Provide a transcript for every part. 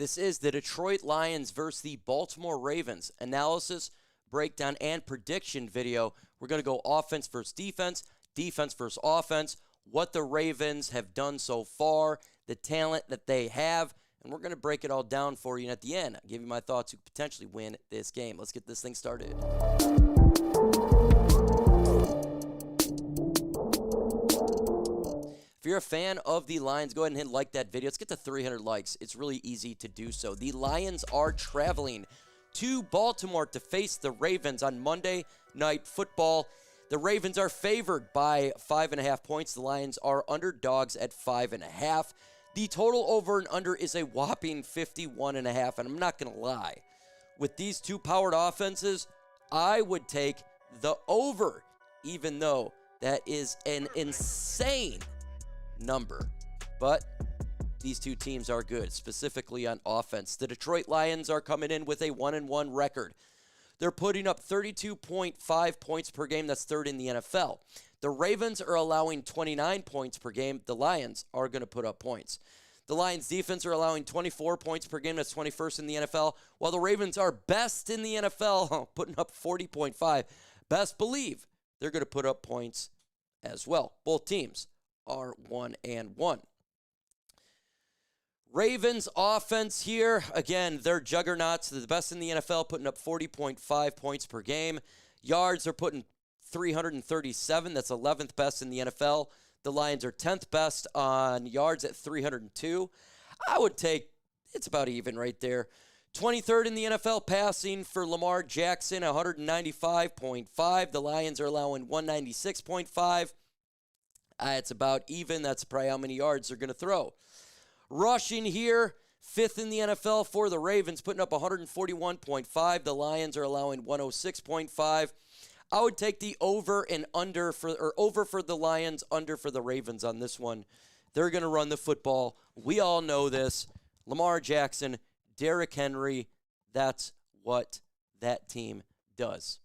This is the Detroit Lions versus the Baltimore Ravens analysis, breakdown, and prediction video. We're going to go offense versus defense, defense versus offense, what the Ravens have done so far, the talent that they have, and we're going to break it all down for you. And at the end, I'll give you my thoughts who could potentially win this game. Let's get this thing started. If you're a fan of the Lions, go ahead and hit like that video. Let's get to 300 likes. It's really easy to do so. The Lions are traveling to Baltimore to face the Ravens on Monday Night Football. The Ravens are favored by 5.5 points. The Lions are underdogs at 5.5. The total over and under is a whopping 51.5. And I'm not going to lie, with these two powered offenses, I would take the over, even though that is an insane number. But these two teams are good, specifically on offense. The Detroit Lions are coming in with a 1-1 record. They're putting up 32.5 points per game. That's third in the NFL. The Ravens are allowing 29 points per game. The Lions are going to put up points. The Lions defense are allowing 24 points per game. That's 21st in the NFL. While the Ravens are best in the NFL, putting up 40.5. Best believe they're going to put up points as well. Both teams are 1-1. Ravens offense here, again, they're juggernauts. They're the best in the NFL, putting up 40.5 points per game. Yards are putting 337. That's 11th best in the NFL. The Lions are 10th best on yards at 302. I would take, it's about even right there. 23rd in the NFL passing for Lamar Jackson, 195.5. The Lions are allowing 196.5. It's about even. That's probably how many yards they're going to throw. Rushing here, 5th in the NFL for the Ravens, putting up 141.5. The Lions are allowing 106.5. I would take the over and under over for the Lions, under for the Ravens on this one. They're going to run the football. We all know this. Lamar Jackson, Derrick Henry, that's what that team does.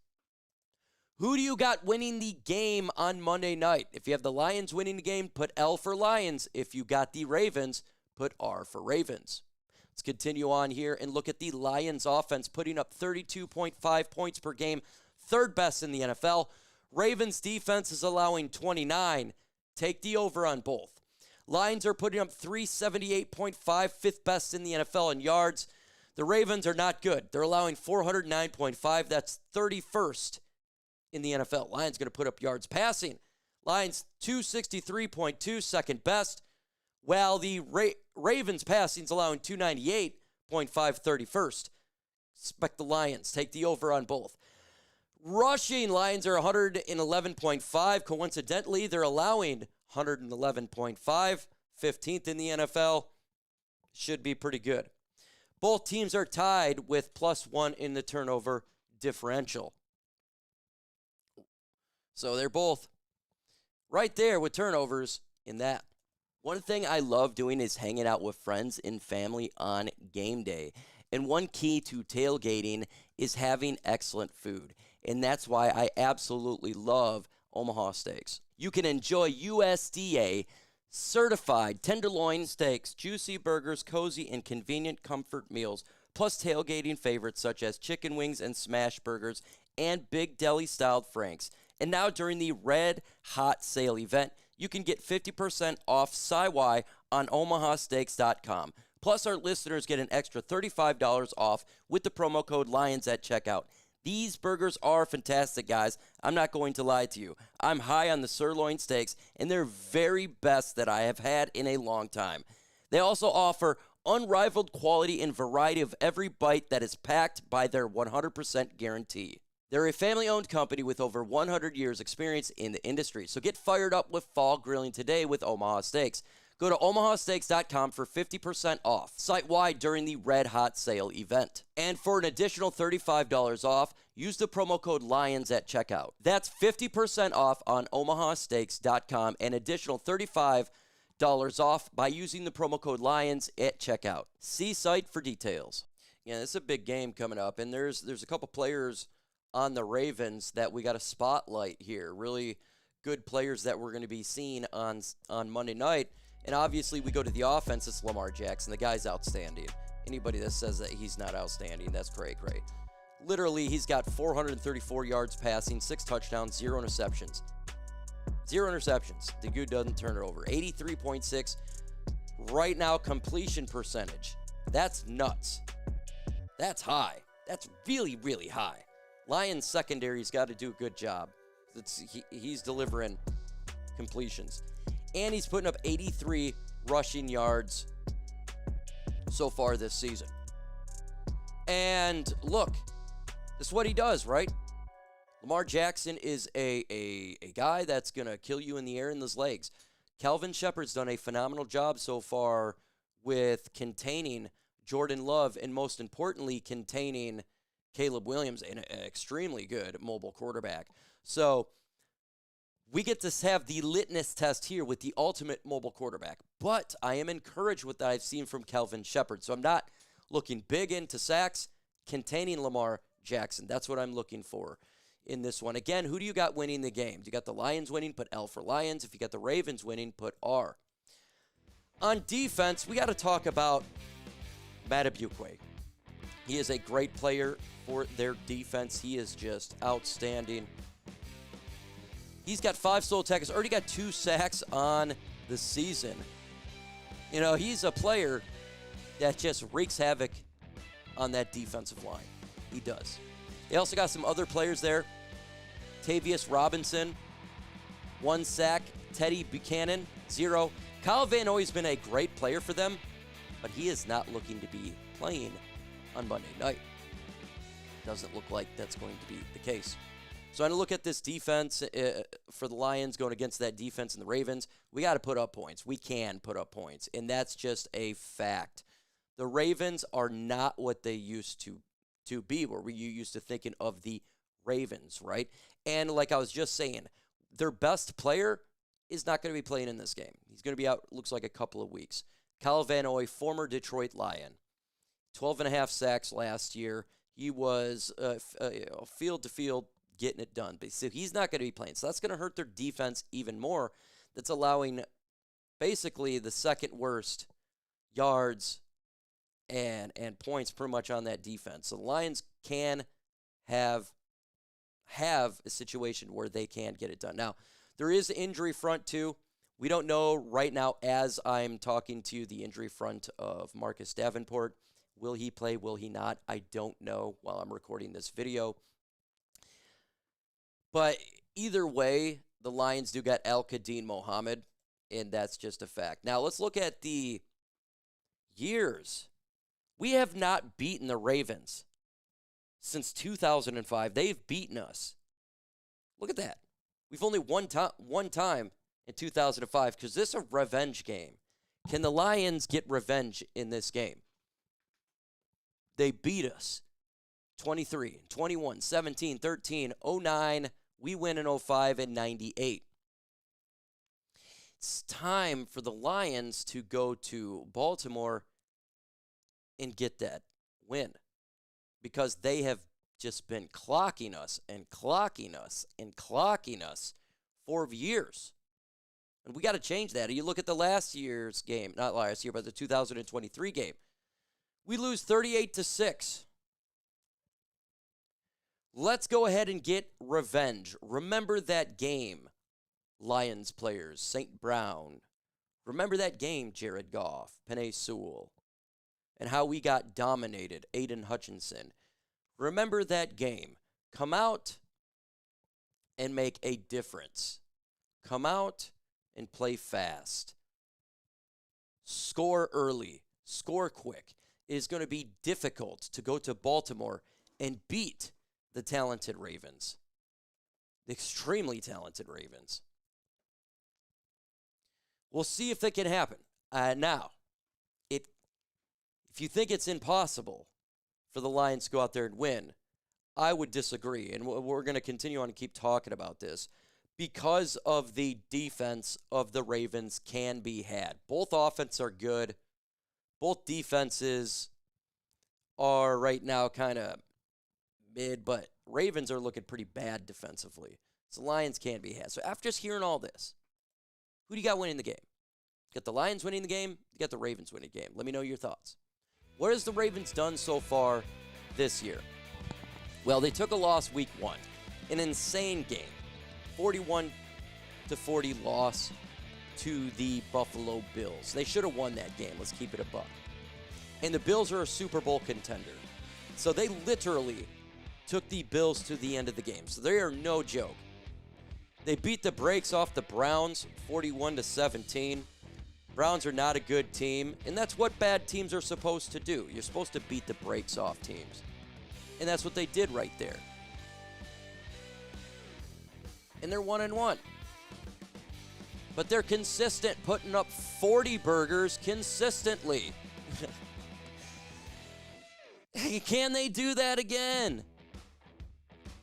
Who do you got winning the game on Monday night? If you have the Lions winning the game, put L for Lions. If you got the Ravens, put R for Ravens. Let's continue on here and look at the Lions offense, putting up 32.5 points per game, third best in the NFL. Ravens defense is allowing 29. Take the over on both. Lions are putting up 378.5, fifth best in the NFL in yards. The Ravens are not good. They're allowing 409.5. That's 31st in the NFL. Lions going to put up yards passing. Lions 263.2, second best. While the Ravens passing is allowing 298.5, 31st. Expect the Lions. Take the over on both. Rushing, Lions are 111.5. Coincidentally, they're allowing 111.5, 15th in the NFL. Should be pretty good. Both teams are tied with +1 in the turnover differential. So they're both right there with turnovers in that. One thing I love doing is hanging out with friends and family on game day. And one key to tailgating is having excellent food. And that's why I absolutely love Omaha Steaks. You can enjoy USDA certified tenderloin steaks, juicy burgers, cozy and convenient comfort meals, plus tailgating favorites such as chicken wings and smash burgers and big deli-styled franks. And now during the Red Hot Sale event, you can get 50% off SiWi on omahasteaks.com. Plus, our listeners get an extra $35 off with the promo code LIONS at checkout. These burgers are fantastic, guys. I'm not going to lie to you. I'm high on the sirloin steaks, and they're very best that I have had in a long time. They also offer unrivaled quality and variety of every bite that is packed by their 100% guarantee. They're a family-owned company with over 100 years' experience in the industry. So get fired up with fall grilling today with Omaha Steaks. Go to omahasteaks.com for 50% off site-wide during the Red Hot Sale event. And for an additional $35 off, use the promo code LIONS at checkout. That's 50% off on omahasteaks.com and additional $35 off by using the promo code LIONS at checkout. See site for details. Yeah, this is a big game coming up, and there's a couple players on the Ravens that we got a spotlight here. Really good players that we're going to be seeing on Monday night. And obviously we go to the offense. It's Lamar Jackson. The guy's outstanding. Anybody that says that he's not outstanding, that's cray. Literally, he's got 434 yards passing, 6 touchdowns, 0 interceptions. 0 interceptions. The dude doesn't turn it over. 83.6 right now completion percentage. That's nuts. That's high. That's really, really high. Lions secondary's got to do a good job. He's delivering completions. And he's putting up 83 rushing yards so far this season. And look, this is what he does, right? Lamar Jackson is a guy that's going to kill you in the air in his legs. Calvin Shepard's done a phenomenal job so far with containing Jordan Love and, most importantly, containing Caleb Williams, an extremely good mobile quarterback. So we get to have the litmus test here with the ultimate mobile quarterback. But I am encouraged with what I've seen from Calvin Shepard. So I'm not looking big into sacks, containing Lamar Jackson. That's what I'm looking for in this one. Again, who do you got winning the game? You got the Lions winning, put L for Lions. If you got the Ravens winning, put R. On defense, we got to talk about Madubuike. He is a great player for their defense. He is just outstanding. He's got 5 solo tackles, already got 2 sacks on the season. You know, he's a player that just wreaks havoc on that defensive line. He does. They also got some other players there. Tavius Robinson, 1 sack. Teddy Buchanan, 0. Kyle Van Noy's been a great player for them, but he is not looking to be playing on Monday night. Doesn't look like that's going to be the case. So I'm going to look at this defense for the Lions going against that defense and the Ravens. We got to put up points. We can put up points, and that's just a fact. The Ravens are not what they used to be, where we used to thinking of the Ravens, right? And like I was just saying, their best player is not going to be playing in this game. He's going to be out, looks like, a couple of weeks. Kyle Van Noy, former Detroit Lion, 12.5 sacks last year. He was field to field getting it done. But so he's not going to be playing. So that's going to hurt their defense even more. That's allowing basically the second worst yards and points pretty much on that defense. So the Lions can have a situation where they can get it done. Now, there is the injury front too. We don't know right now as I'm talking to you the injury front of Marcus Davenport. Will he play? Will he not? I don't know while I'm recording this video. But either way, the Lions do got Al-Qadim Mohammed, and that's just a fact. Now, let's look at the years. We have not beaten the Ravens since 2005. They've beaten us. Look at that. We've only one time in 2005 because this is a revenge game. Can the Lions get revenge in this game? They beat us 23, 21, 17, 13, 09. We win in 05 and 98. It's time for the Lions to go to Baltimore and get that win because they have just been clocking us and clocking us and clocking us for years. And we got to change that. You look at the last year's game, not last year, but the 2023 game. We lose 38-6. Let's go ahead and get revenge. Remember that game, Lions players, St. Brown. Remember that game, Jared Goff, Penei Sewell, and how we got dominated, Aiden Hutchinson. Remember that game. Come out and make a difference. Come out and play fast. Score early. Score quick. It is going to be difficult to go to Baltimore and beat the talented Ravens. The extremely talented Ravens. We'll see if that can happen. Now, if you think it's impossible for the Lions to go out there and win, I would disagree. And we're going to continue on and keep talking about this because of the defense of the Ravens can be had. Both offenses are good. Both defenses are right now kind of mid, but Ravens are looking pretty bad defensively. So Lions can be had. So after just hearing all this, who do you got winning the game? You got the Lions winning the game. You got the Ravens winning the game. Let me know your thoughts. What has the Ravens done so far this year? Well, they took a loss week 1. An insane game. 41-40 loss to the Buffalo Bills. They should have won that game. Let's keep it a buck. And the Bills are a Super Bowl contender. So they literally took the Bills to the end of the game. So they are no joke. They beat the brakes off the Browns 41-17. Browns are not a good team, and that's what bad teams are supposed to do. You're supposed to beat the brakes off teams. And that's what they did right there. And they're 1-1. But they're consistent, putting up 40 burgers consistently. Can they do that again?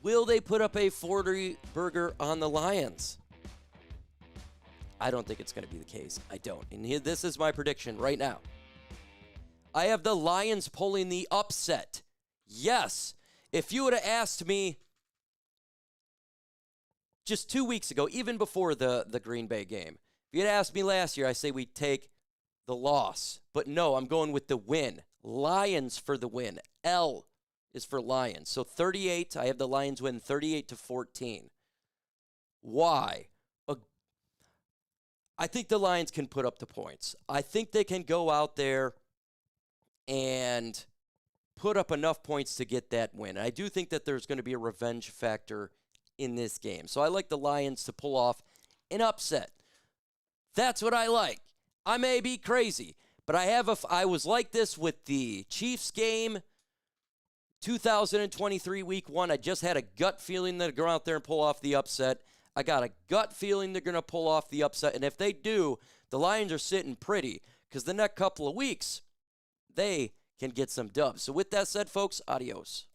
Will they put up a 40 burger on the Lions? I don't think it's going to be the case. I don't. And here, this is my prediction right now. I have the Lions pulling the upset. Yes. If you would have asked me just 2 weeks ago, even before the Green Bay game, if you had asked me last year, I say we'd take the loss. But no, I'm going with the win. Lions for the win. L is for Lions. So 38, I have the Lions win 38-14. Why? I think the Lions can put up the points. I think they can go out there and put up enough points to get that win. I do think that there's going to be a revenge factor in this game. So I like the Lions to pull off an upset. That's what I like. I may be crazy, but I was like this with the Chiefs game, 2023 week 1. I just had a gut feeling that they'd go out there and pull off the upset. I got a gut feeling they're going to pull off the upset. And if they do, the Lions are sitting pretty because the next couple of weeks, they can get some dubs. So with that said, folks, adios.